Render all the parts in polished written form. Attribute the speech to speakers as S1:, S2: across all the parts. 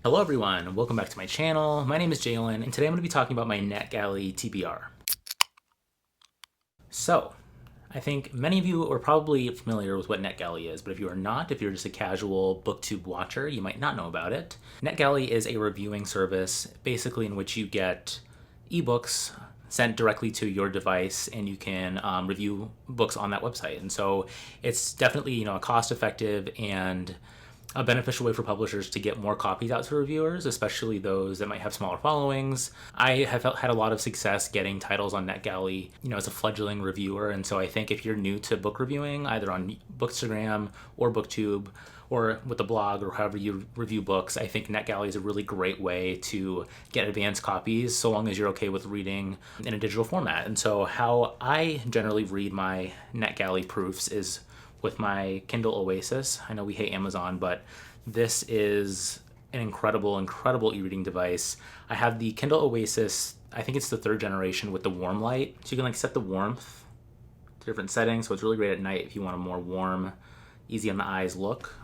S1: Hello everyone, welcome back to my channel. My name is Jalen, and today I'm going to be talking about my Netgalley TBR. So, I think many of you are probably familiar with what Netgalley is, but if you are not, if you're just a casual booktube watcher, you might not know about it. Netgalley is a reviewing service, basically in which you get ebooks sent directly to your device, and you can review books on that website. And so it's definitely a cost-effective and a beneficial way for publishers to get more copies out to reviewers, especially those that might have smaller followings. I have had a lot of success getting titles on Netgalley, as a fledgling reviewer. And so I think if you're new to book reviewing, either on Bookstagram or BookTube or with the blog or however you review books, I think Netgalley is a really great way to get advanced copies so long as you're okay with reading in a digital format. And so how I generally read my Netgalley proofs is with my Kindle Oasis. I know we hate Amazon, but this is an incredible e-reading device. I have the Kindle Oasis, I think it's the third generation with the warm light. So you can set the warmth to different settings. So it's really great at night if you want a more warm, easy on the eyes look.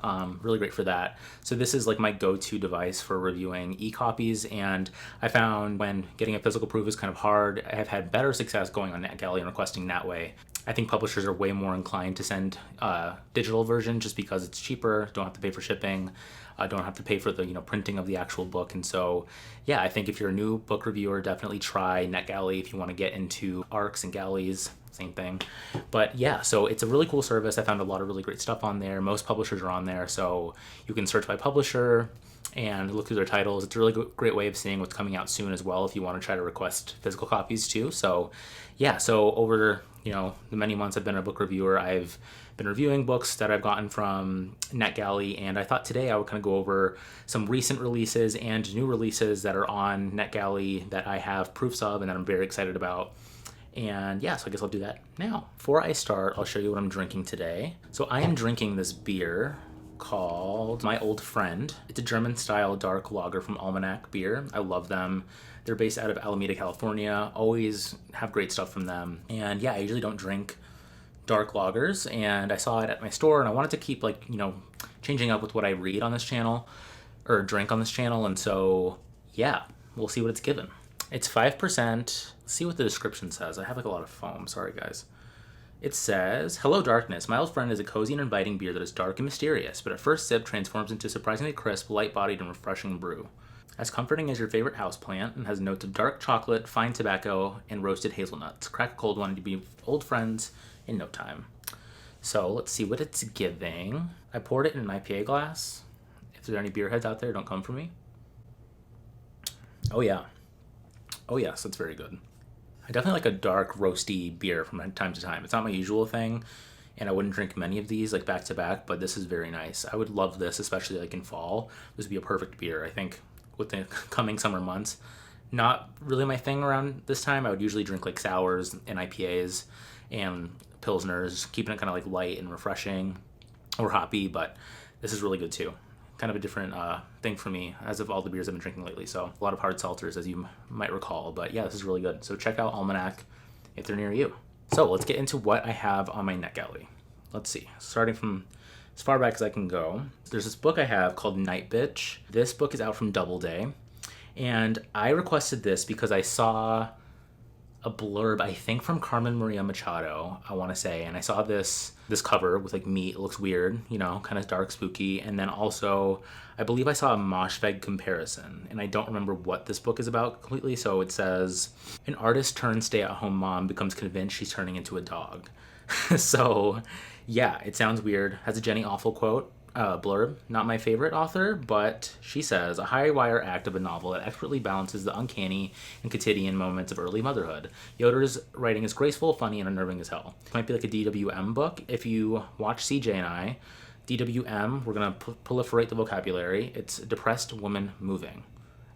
S1: Really great for that. So this is like my go-to device for reviewing e-copies, and I found when getting a physical proof is kind of hard, I have had better success going on Netgalley and requesting that way. I think publishers are way more inclined to send a digital version just because it's cheaper, don't have to pay for shipping, don't have to pay for the printing of the actual book. And so yeah, I think if you're a new book reviewer, definitely try Netgalley if you want to get into ARCs and galleys, same thing. But yeah, so it's a really cool service. I found a lot of really great stuff on there. Most publishers are on there, so you can search by publisher and look through their titles. It's a really great way of seeing what's coming out soon as well if you want to try to request physical copies too. So yeah, so over the many months I've been a book reviewer, I've been reviewing books that I've gotten from Netgalley, and I thought today I would kind of go over some recent releases and new releases that are on Netgalley that I have proofs of and that I'm very excited about. And yeah, so I guess I'll do that now. Before I start, I'll show you what I'm drinking today. So I am drinking this beer called My Old Friend. It's a German-style dark lager from Almanac Beer. I love them. They're based out of Alameda, California. Always have great stuff from them. And yeah, I usually don't drink dark lagers, and I saw it at my store, and I wanted to keep changing up with what I read on this channel or drink on this channel. And so yeah, we'll see what it's given. It's 5%. Let's see what the description says. I have a lot of foam. Sorry, guys. It says, "Hello, darkness. My Old Friend is a cozy and inviting beer that is dark and mysterious, but at first sip transforms into surprisingly crisp, light-bodied, and refreshing brew. As comforting as your favorite houseplant and has notes of dark chocolate, fine tobacco, and roasted hazelnuts. Crack a cold one to be old friends in no time." So let's see what it's giving. I poured it in an IPA glass. If there are any beer heads out there, don't come for me. Oh yeah. Oh yes, that's very good. I definitely like a dark, roasty beer from time to time. It's not my usual thing, and I wouldn't drink many of these back to back, but this is very nice. I would love this, especially in fall. This would be a perfect beer, I think, with the coming summer months. Not really my thing around this time. I would usually drink sours and IPAs and pilsners, keeping it kind of light and refreshing or hoppy, but this is really good too. Kind of a different thing for me as of all the beers I've been drinking lately. So a lot of hard seltzers, as you might recall, but yeah, this is really good. So check out Almanac if they're near you. So let's get into what I have on my Netgalley. Let's see, starting from as far back as I can go. There's this book I have called Nightbitch. This book is out from Doubleday, and I requested this because I saw a blurb, I think from Carmen Maria Machado, I want to say, and I saw this cover with meat. It looks weird, kind of dark, spooky, and then also I believe I saw a Moshfegh comparison, and I don't remember what this book is about completely. So it says, "An artist turned stay-at-home mom becomes convinced she's turning into a dog." So yeah, it sounds weird. Has a Jenny Awful quote. Blurb, not my favorite author, but she says, "A high wire act of a novel that expertly balances the uncanny and quotidian moments of early motherhood. Yoder's writing is graceful, funny, and unnerving as hell." It might be like a DWM book. If you watch CJ and I, DWM, we're going to proliferate the vocabulary. It's depressed woman moving.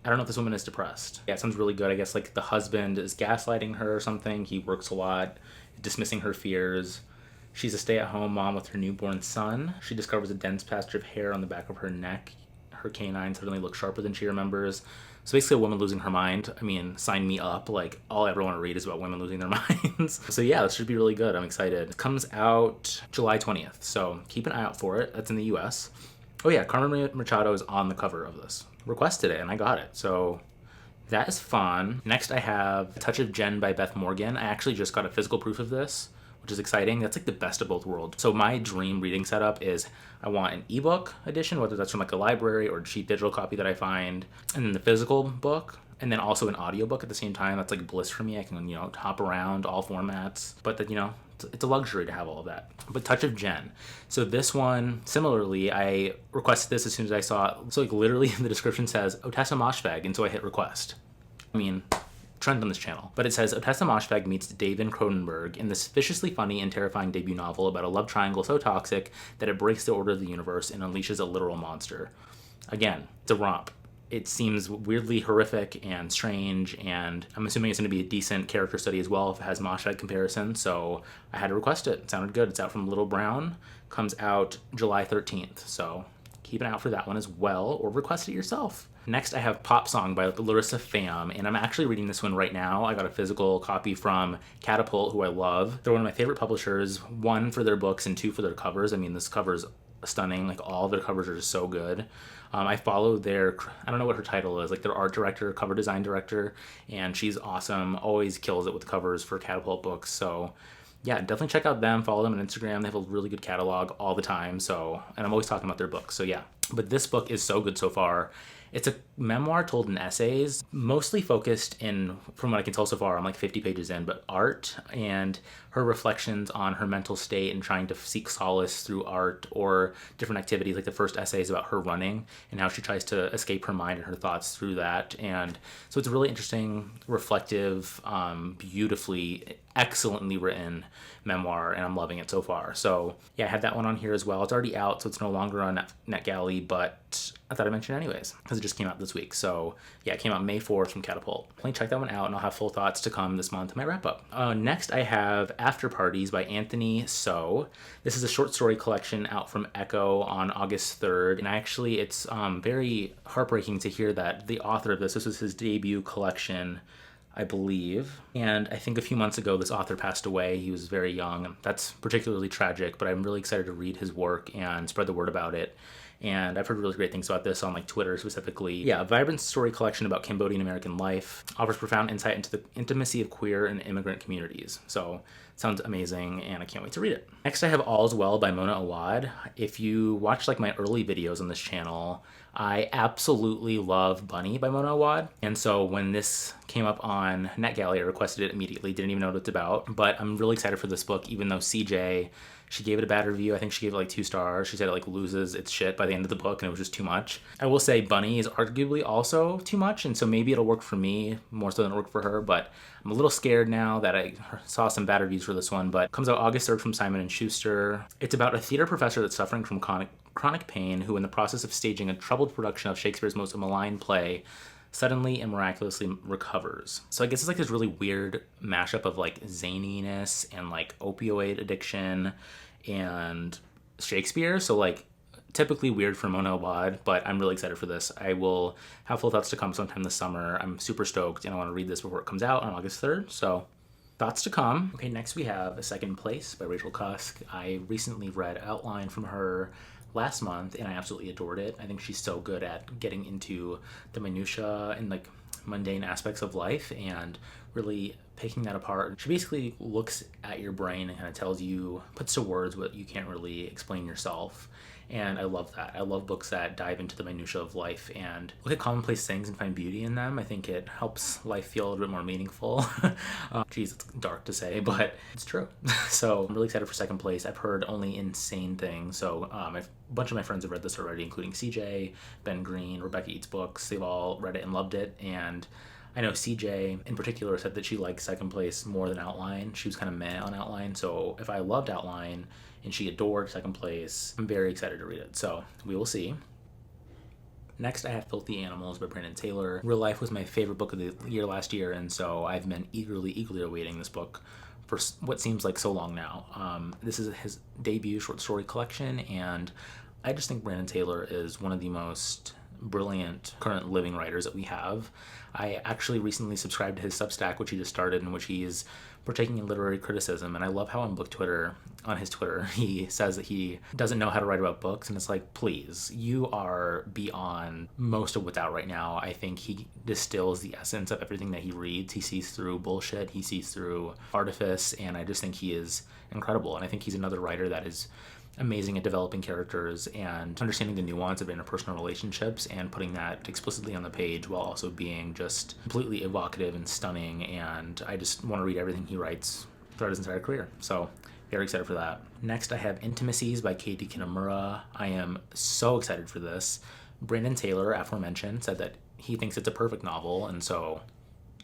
S1: I don't know if this woman is depressed. Yeah, it sounds really good. I guess the husband is gaslighting her or something. He works a lot, dismissing her fears. She's a stay-at-home mom with her newborn son. She discovers a dense patch of hair on the back of her neck. Her canine suddenly looks sharper than she remembers. So basically a woman losing her mind. I mean, sign me up. All I ever want to read is about women losing their minds. So yeah, this should be really good. I'm excited. It comes out July 20th, so keep an eye out for it. That's in the US. Oh yeah, Carmen Machado is on the cover of this. Requested it and I got it. So that is fun. Next I have Touch of Jen by Beth Morgan. I actually just got a physical proof of this, which is exciting. That's like the best of both worlds. So my dream reading setup is I want an ebook edition, whether that's from like a library or a cheap digital copy that I find, and then the physical book, and then also an audiobook at the same time. That's like bliss for me. I can, hop around all formats, but that, it's a luxury to have all of that. But Touch of Jen. So this one, similarly, I requested this as soon as I saw it. So like literally the description says Otessa Moshfegh, and so I hit request. I mean, trend on this channel. But it says Otessa Moshfegh meets David Cronenberg in this viciously funny and terrifying debut novel about a love triangle so toxic that it breaks the order of the universe and unleashes a literal monster. Again, it's a romp. It seems weirdly horrific and strange, and I'm assuming it's going to be a decent character study as well if it has Moshfegh comparison, so I had to request it. It sounded good. It's out from Little Brown. Comes out July 13th, so keep an eye out for that one as well, or request it yourself. Next, I have Pop Song by Larissa Pham, and I'm actually reading this one right now. I got a physical copy from Catapult, who I love. They're one of my favorite publishers, one for their books and two for their covers. I mean, this cover's stunning. Like, all of their covers are just so good. I follow their, I don't know what her title is, like their art director, cover design director, and she's awesome, always kills it with covers for Catapult books. So yeah, definitely check out them, follow them on Instagram. They have a really good catalog all the time. So, and I'm always talking about their books. So yeah, but this book is so good so far. It's a memoir told in essays, mostly focused in, from what I can tell so far, I'm like 50 pages in, but art and her reflections on her mental state and trying to seek solace through art or different activities. Like the first essay is about her running and how she tries to escape her mind and her thoughts through that. And so it's a really interesting, reflective, beautifully, excellently written memoir, and I'm loving it so far. So yeah, I had that one on here as well. It's already out, so it's no longer on Netgalley, but I thought I'd mention it anyways because it just came out this week. So yeah, it came out May 4th from Catapult. Definitely check that one out, and I'll have full thoughts to come this month in my wrap up. Next, I have Afterparties by Anthony So. This is a short story collection out from Echo on August 3rd, and it's very heartbreaking to hear that the author of this was his debut collection, I believe. And I think a few months ago, this author passed away. He was very young. That's particularly tragic, but I'm really excited to read his work and spread the word about it. And I've heard really great things about this on like Twitter specifically. Yeah, a vibrant story collection about Cambodian American life, offers profound insight into the intimacy of queer and immigrant communities. So sounds amazing, and I can't wait to read it. Next, I have All's Well by Mona Awad. If you watch like my early videos on this channel, I absolutely love Bunny by Mona Awad. And so when this came up on Netgalley, I requested it immediately, didn't even know what it's about. But I'm really excited for this book, even though CJ, she gave it a bad review. I think she gave it like 2 stars. She said it like loses its shit by the end of the book and it was just too much. I will say Bunny is arguably also too much, and so maybe it'll work for me more so than it worked for her, but I'm a little scared now that I saw some bad reviews for this one. But it comes out August 3rd from Simon & Schuster. It's about a theater professor that's suffering from chronic pain who, in the process of staging a troubled production of Shakespeare's most maligned play, suddenly and miraculously recovers. So I guess it's like this really weird mashup of like zaniness and like opioid addiction and Shakespeare. So like typically weird for Mona Awad, but I'm really excited for this. I will have full thoughts to come sometime this summer. I'm super stoked and I want to read this before it comes out on August 3rd. So thoughts to come. Okay, next we have A Second Place by Rachel Cusk. I recently read Outline from her last month and I absolutely adored it. I think she's so good at getting into the minutia and like mundane aspects of life and really picking that apart. She basically looks at your brain and kind of tells you, puts to words what you can't really explain yourself. And I love that. I love books that dive into the minutia of life and look at commonplace things and find beauty in them. I think it helps life feel a little bit more meaningful. Geez, it's dark to say, but it's true. So I'm really excited for Second Place. I've heard only insane things. So a bunch of my friends have read this already, including CJ, Ben Green, Rebecca Eats Books. They've all read it and loved it. And I know CJ in particular said that she liked Second Place more than Outline. She was kind of meh on Outline. So if I loved Outline and she adored Second Place, I'm very excited to read it. So we will see. Next, I have Filthy Animals by Brandon Taylor. Real Life was my favorite book of the year last year, and so I've been eagerly awaiting this book for what seems like so long now. This is his debut short story collection, and I just think Brandon Taylor is one of the most brilliant current living writers that we have. I actually recently subscribed to his Substack, which he just started, in which he is partaking in literary criticism. And I love how on his Twitter, he says that he doesn't know how to write about books. And it's like, please, you are beyond most of what's out right now. I think he distills the essence of everything that he reads. He sees through bullshit. He sees through artifice. And I just think he is incredible. And I think he's another writer that is amazing at developing characters and understanding the nuance of interpersonal relationships and putting that explicitly on the page while also being just completely evocative and stunning. And I just want to read everything he writes throughout his entire career. So very excited for that. Next, I have Intimacies by Katie Kitamura. I am so excited for this. Brandon Taylor, aforementioned, said that he thinks it's a perfect novel, and so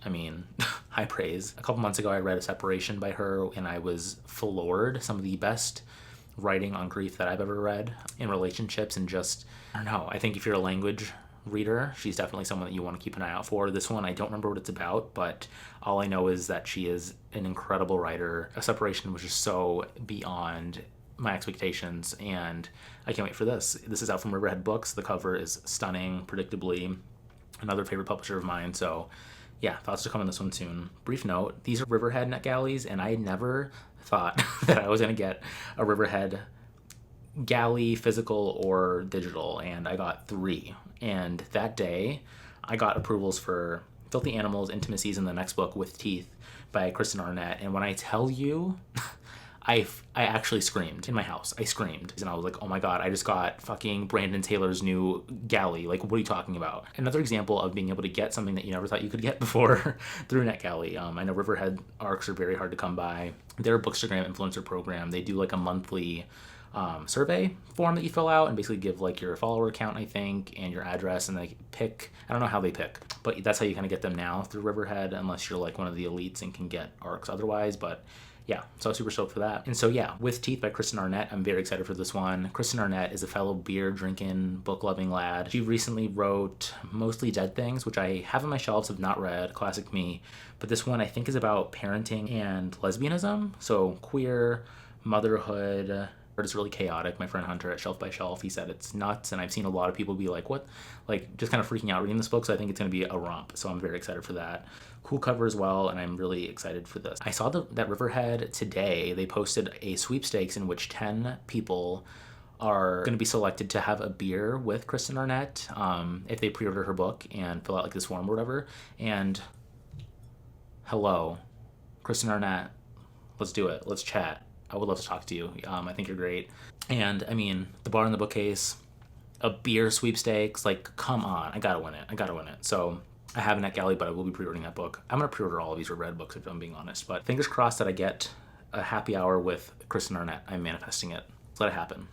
S1: I mean, high praise. A couple months ago, I read A Separation by her, and I was floored. Some of the best writing on grief that I've ever read in relationships, and just, I don't know, I think if you're a language reader, she's definitely someone that you want to keep an eye out for. This one, I don't remember what it's about, but all I know is that she is an incredible writer. A Separation was just so beyond my expectations, and I can't wait for this. This is out from Riverhead Books. The cover is stunning, predictably. Another favorite publisher of mine, so yeah, thoughts to come on this one soon. Brief note, these are Riverhead Netgalleys, and I never thought that I was going to get a Riverhead galley, physical or digital, and I got 3. And that day, I got approvals for Filthy Animals, Intimacies, and the next book, With Teeth, by Kristen Arnett. And when I tell you, I actually screamed in my house. I screamed. And I was like, oh my God, I just got fucking Brandon Taylor's new galley. Like, what are you talking about? Another example of being able to get something that you never thought you could get before through Netgalley. I know Riverhead arcs are very hard to come by. Their Bookstagram influencer program, they do like a monthly survey form that you fill out and basically give like your follower count, I think, and your address, and they pick, I don't know how they pick, but that's how you kind of get them now through Riverhead, unless you're like one of the elites and can get arcs otherwise. But yeah, so I was super stoked for that. And so yeah, With Teeth by Kristen Arnett, I'm very excited for this one. Kristen Arnett is a fellow beer-drinking, book-loving lad. She recently wrote Mostly Dead Things, which I have on my shelves, have not read, classic me. But this one I think is about parenting and lesbianism, so queer, motherhood. It's really chaotic. My friend Hunter at Shelf by Shelf, he said it's nuts, and I've seen a lot of people be like, what? Like, just kind of freaking out reading this book, so I think it's going to be a romp, so I'm very excited for that. Cool cover as well, and I'm really excited for this. I saw that Riverhead today, they posted a sweepstakes in which 10 people are going to be selected to have a beer with Kristen Arnett if they pre-order her book and fill out like this form or whatever. And hello, Kristen Arnett, let's do it. Let's chat. I would love to talk to you. I think you're great. And I mean, the bar in the bookcase, a beer sweepstakes, like, come on, I gotta win it. So I have a Netgalley, but I will be pre-ordering that book. I'm gonna pre-order all of these Red books if I'm being honest, but fingers crossed that I get a happy hour with Kristen Arnett. I'm manifesting it. Let's let it happen.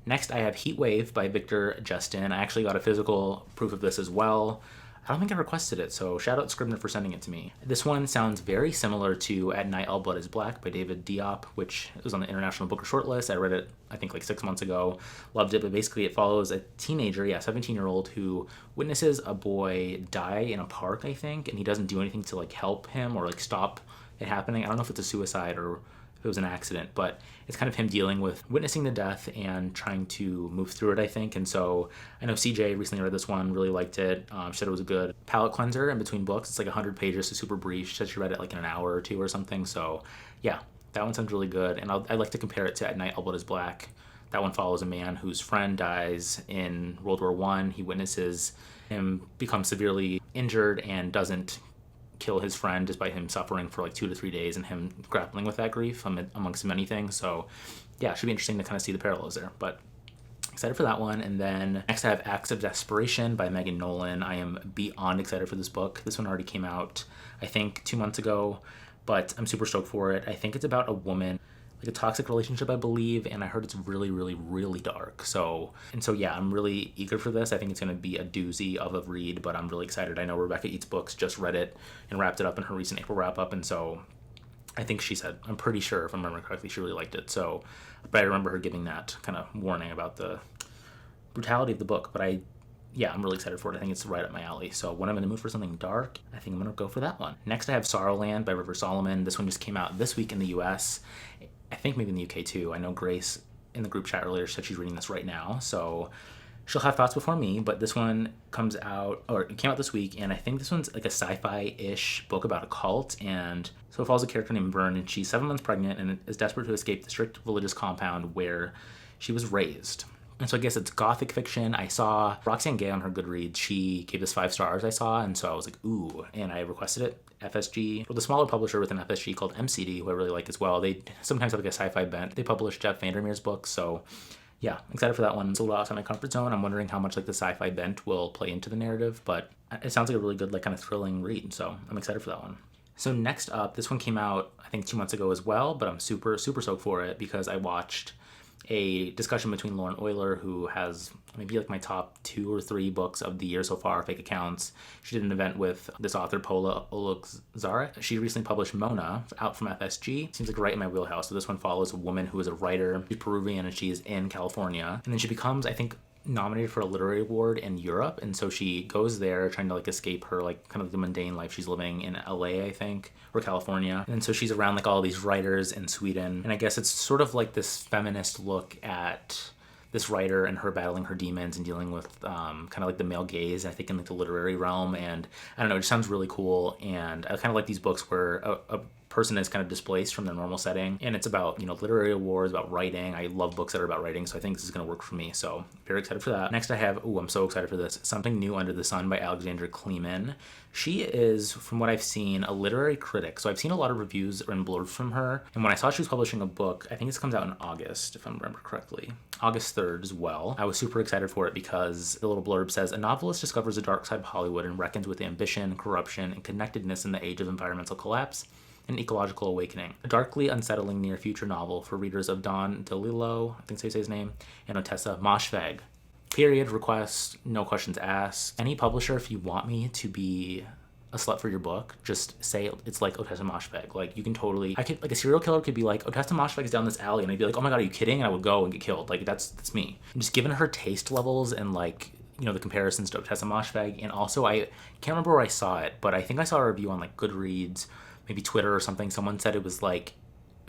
S1: Next, I have Heatwave by Victor Jestin. I actually got a physical proof of this as well. I don't think I requested it, so shout out Scribner for sending it to me. This one sounds very similar to At Night All Blood is Black by David Diop, which was on the International Booker shortlist. I read it, I think, like 6 months ago. Loved it, but basically it follows a teenager, 17-year-old, who witnesses a boy die in a park, I think, and he doesn't do anything to, like, help him or, like, stop it happening. I don't know if it's a suicide or if it was an accident, but it's kind of him dealing with witnessing the death and trying to move through it, I think. And so I know CJ recently read this one, really liked it. She said it was a good palate cleanser in between books. It's like 100 pages, so super brief. She said she read it like in an hour or 2 or something. So yeah, that one sounds really good. And I'd like to compare it to At Night All Blood is Black. That one follows a man whose friend dies in World War I. He witnesses him become severely injured and doesn't kill his friend despite him suffering for like 2 to 3 days and him grappling with that grief amongst many things. So yeah, it should be interesting to kind of see the parallels there, but excited for that one. And then next I have Acts of Desperation by Megan Nolan. I am beyond excited for this book. This one already came out, I think, 2 months ago, but I'm super stoked for it. I think it's about a woman, like a toxic relationship, I believe, and I heard it's really, really, really dark. So yeah, I'm really eager for this. I think it's going to be a doozy of a read, but I'm really excited. I know Rebecca Eats Books just read it and wrapped it up in her recent April wrap-up, and so I think she said, I'm pretty sure, if I remember correctly, she really liked it. So, but I remember her giving that kind of warning about the brutality of the book, but I'm really excited for it. I think it's right up my alley. So when I'm in the mood for something dark, I think I'm going to go for that one. Next, I have Sorrowland by River Solomon. This one just came out this week in the US. I think maybe in the UK too. I know Grace in the group chat earlier said she's reading this right now. So she'll have thoughts before me, but this one comes out, or it came out this week, and I think this one's like a sci-fi-ish book about a cult, and so it follows a character named Vern, and she's 7 months pregnant and is desperate to escape the strict religious compound where she was raised. And so I guess it's gothic fiction. I saw Roxane Gay on her Goodreads. She gave this 5 stars I saw, and so I was like, ooh, and I requested it. FSG, or the smaller publisher within FSG called MCD, who I really like as well. They sometimes have like a sci-fi bent. They publish Jeff Vandermeer's books, so yeah, excited for that one. It's a little outside my comfort zone. I'm wondering how much like the sci-fi bent will play into the narrative, but it sounds like a really good like kind of thrilling read, so I'm excited for that one. So next up, this one came out I think 2 months ago as well, but I'm super stoked for it because I watched a discussion between Lauren Euler, who has maybe like my top 2 or 3 books of the year so far, Fake Accounts. She did an event with this author, Pola Oloixarac. She recently published Mona out from FSG. Seems like right in my wheelhouse. So this one follows a woman who is a writer. She's Peruvian and she's in California. And then she becomes, I think, nominated for a literary award in Europe, and so she goes there trying to like escape her like kind of the mundane life she's living in LA, I think, or California. And so she's around like all these writers in Sweden, and I guess it's sort of like this feminist look at this writer and her battling her demons and dealing with kind of like the male gaze, I think, in like the literary realm. And I don't know, it just sounds really cool, and I kind of like these books where a person is kind of displaced from their normal setting, and it's about, you know, literary awards, about writing. I love books that are about writing, so I think this is going to work for me, so very excited for that. Next I have, I'm so excited for this, Something New Under the Sun by Alexandra Kleeman. She is, from what I've seen, a literary critic, so I've seen a lot of reviews and blurbs from her, and when I saw she was publishing a book, I think this comes out in August, if I remember correctly, August 3rd as well. I was super excited for it because the little blurb says, a novelist discovers the dark side of Hollywood and reckons with ambition, corruption, and connectedness in the age of environmental collapse and ecological awakening. A darkly unsettling near-future novel for readers of Don DeLillo, I think so you say his name, and Otessa Moshfegh. Period. Request, no questions asked. Any publisher, if you want me to be a slut for your book, just say it's like Otessa Moshfegh. Like, you can totally, I could, like, a serial killer could be like, Otessa Moshfegh is down this alley, and I'd be like, oh my god, are you kidding? And I would go and get killed. Like, that's me. And just given her taste levels and like, you know, the comparisons to Otessa Moshfegh, and also I can't remember where I saw it, but I think I saw a review on like Goodreads, maybe Twitter or something. Someone said it was like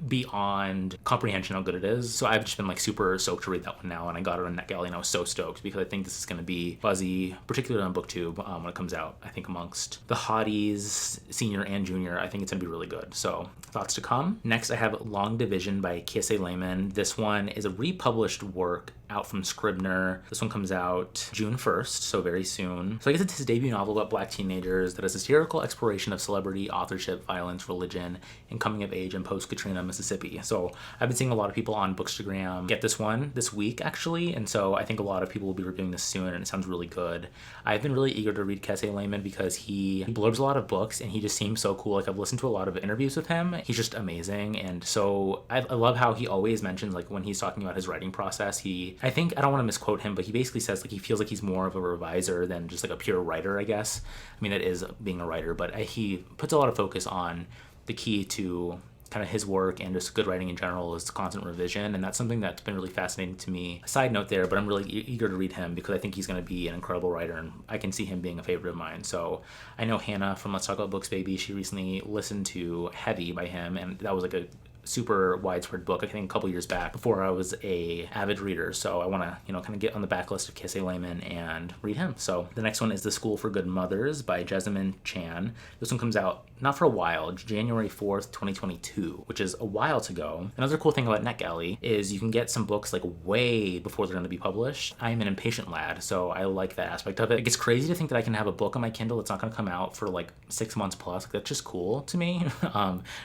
S1: beyond comprehension how good it is. So I've just been like super stoked to read that one now, and I got it on Netgalley and I was so stoked because I think this is going to be buzzy, particularly on BookTube when it comes out. I think amongst the hotties, senior and junior, I think it's going to be really good. So thoughts to come. Next I have Long Division by Kiese Laymon. This one is a republished work out from Scribner. This one comes out June 1st, so very soon. So I guess it's his debut novel about black teenagers that is a satirical exploration of celebrity, authorship, violence, religion, and coming of age in post-Katrina Mississippi. So I've been seeing a lot of people on Bookstagram get this one this week, actually, and so I think a lot of people will be reviewing this soon, and it sounds really good. I've been really eager to read Kiese Laymon because he blurbs a lot of books, and he just seems so cool. Like, I've listened to a lot of interviews with him. He's just amazing, and so I love how he always mentions, like, when he's talking about his writing process, I think, I don't want to misquote him, but he basically says, like, he feels like he's more of a reviser than just, like, a pure writer, I guess. I mean, it is being a writer, but he puts a lot of focus on the key to kind of his work and just good writing in general is constant revision, and that's something that's been really fascinating to me. A side note there, but I'm really eager to read him because I think he's going to be an incredible writer, and I can see him being a favorite of mine. So I know Hannah from Let's Talk About Books Baby, she recently listened to Heavy by him, and that was like a super widespread book, I think a couple years back, before I was a avid reader. So I want to, you know, kind of get on the backlist of Kiese Laymon and read him. So the next one is The School for Good Mothers by Jessamine Chan. This one comes out not for a while, January 4th, 2022, which is a while to go. Another cool thing about Netgalley is you can get some books like way before they're going to be published. I am an impatient lad, so I like that aspect of it. It gets crazy to think that I can have a book on my Kindle that's not going to come out for like 6 months plus. Like, that's just cool to me.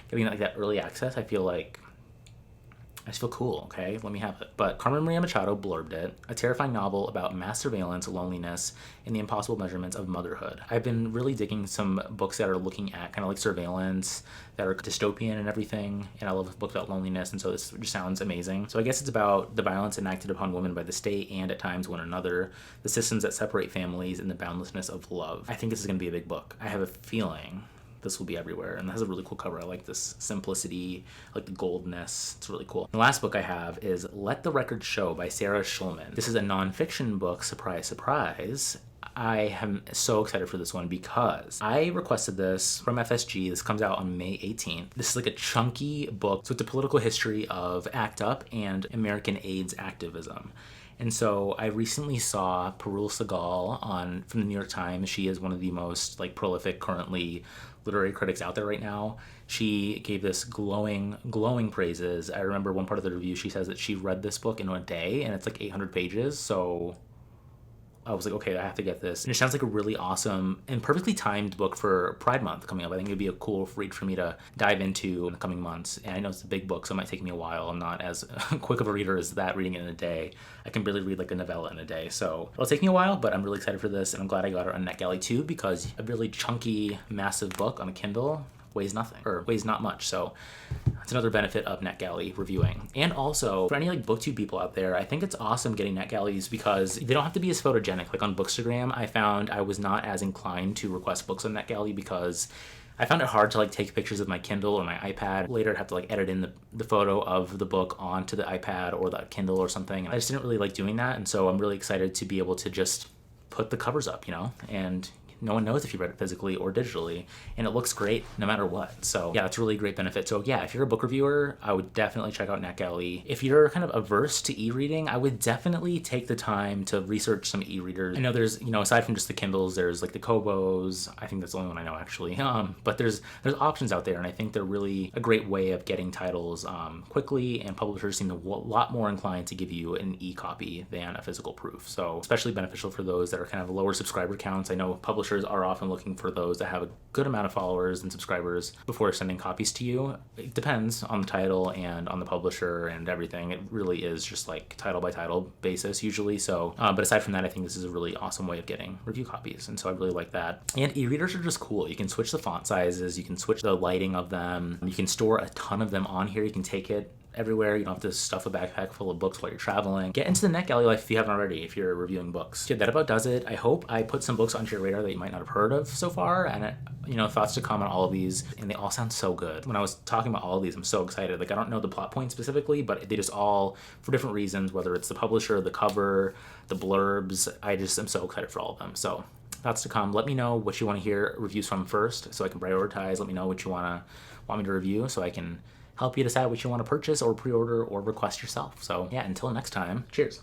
S1: Getting like that early access, I just feel cool, okay? Let me have it. But Carmen Maria Machado blurbed it, a terrifying novel about mass surveillance, loneliness, and the impossible measurements of motherhood. I've been really digging some books that are looking at kind of like surveillance, that are dystopian and everything, and I love books about loneliness, and so this just sounds amazing. So I guess it's about the violence enacted upon women by the state and at times one another, the systems that separate families, and the boundlessness of love. I think this is going to be a big book. I have a feeling this will be everywhere, and it has a really cool cover. I like this simplicity, I like the goldness. It's really cool. The last book I have is Let the Record Show by Sarah Schulman. This is a nonfiction book, surprise, surprise. I am so excited for this one because I requested this from FSG. This comes out on May 18th. This is like a chunky book. So it's a political history of ACT UP and American AIDS activism. And so I recently saw Parul Sehgal from the New York Times. She is one of the most like prolific currently literary critics out there right now. She gave this glowing praises. I remember one part of the review, she says that she read this book in a day, and it's like 800 pages. So I was like, okay, I have to get this. And it sounds like a really awesome and perfectly timed book for Pride Month coming up. I think it'd be a cool read for me to dive into in the coming months. And I know it's a big book, so it might take me a while. I'm not as quick of a reader as that, reading it in a day. I can barely read like a novella in a day. So it'll take me a while, but I'm really excited for this. And I'm glad I got it on Netgalley too, because a really chunky, massive book on a Kindle weighs nothing, or weighs not much. So that's another benefit of Netgalley reviewing. And also, for any like booktube people out there, I think it's awesome getting Netgalleys because they don't have to be as photogenic. Like on Bookstagram, I found I was not as inclined to request books on Netgalley because I found it hard to like take pictures of my Kindle or my iPad. Later I'd have to like edit in the photo of the book onto the iPad or the Kindle or something. I just didn't really like doing that. And so I'm really excited to be able to just put the covers up, and no one knows if you read it physically or digitally, and it looks great no matter what. So yeah, that's a really great benefit. So yeah, if you're a book reviewer, I would definitely check out Netgalley. If you're kind of averse to e-reading, I would definitely take the time to research some e-readers. I know there's, aside from just the Kindles, there's like the Kobos. I think that's the only one I know actually. But there's options out there, and I think they're really a great way of getting titles quickly, and publishers seem a lot more inclined to give you an e-copy than a physical proof. So especially beneficial for those that are kind of lower subscriber counts. I know publishers are often looking for those that have a good amount of followers and subscribers before sending copies to you. It depends on the title and on the publisher and everything. It really is just like title by title basis usually. So, but aside from that, I think this is a really awesome way of getting review copies. And so I really like that. And e-readers are just cool. You can switch the font sizes. You can switch the lighting of them. You can store a ton of them on here. You can take it everywhere. You don't have to stuff a backpack full of books while you're traveling. Get into the Netgalley life if you haven't already, if you're reviewing books. Yeah, that about does it. I hope I put some books onto your radar that you might not have heard of so far, and thoughts to come on all of these, and they all sound so good. When I was talking about all of these, I'm so excited. Like, I don't know the plot points specifically, but they just all, for different reasons, whether it's the publisher, the cover, the blurbs, I just am so excited for all of them. So thoughts to come. Let me know what you want to hear reviews from first, so I can prioritize. Let me know what you want me to review, so I can help you decide what you want to purchase or pre-order or request yourself. So yeah, until next time, cheers.